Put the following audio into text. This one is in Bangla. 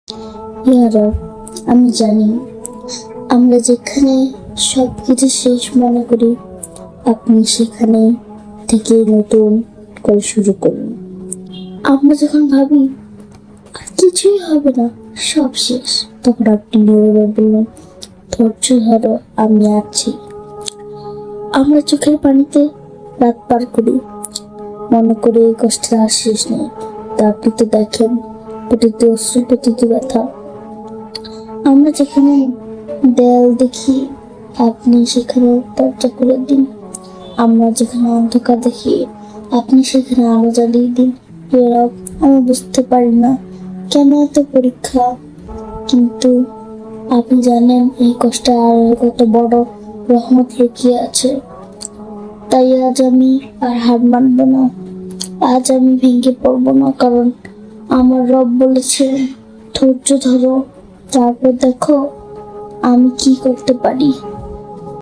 ইয়া রব, আমি জানি আমরা যেখানে সবকিছু শেষ মনে করি, আপনি সেখানে থেকে নতুন করে শুরু করুন। আমরা যখন ভাবি আর কিছুই হবে না, সব শেষ, তখন আপনি নীরবে বললেন, ধৈর্য ধরো, আমি আছি। আমরা চোখের পানিতে রাত পার করি, মনে করে এই কষ্টের আর শেষ নেই। তা আপনি তো দেখেন প্রতিটি অশ্রু, প্রতিটি ব্যথা। আমরা যেখানে দেয়াল দেখি, আপনি সেখানে দরজা খুলে দিন। আমরা যেখানে অন্ধকার দেখি, আপনি সেখানে আলো জ্বালিয়ে দিন। হে রব, আমি বুঝতে পারি না কেন এত পরীক্ষা, কিন্তু আপনি জানেন এই কষ্টে আর কত বড় রহমত লুকিয়ে আছে। তাই আজ আমি আর হার মানব না, আজ আমি ভেঙে পড়বো না, কারণ আমার রব বলেছে, ধৈর্য ধরো, তারপর দেখো আমি কি করতে পারি।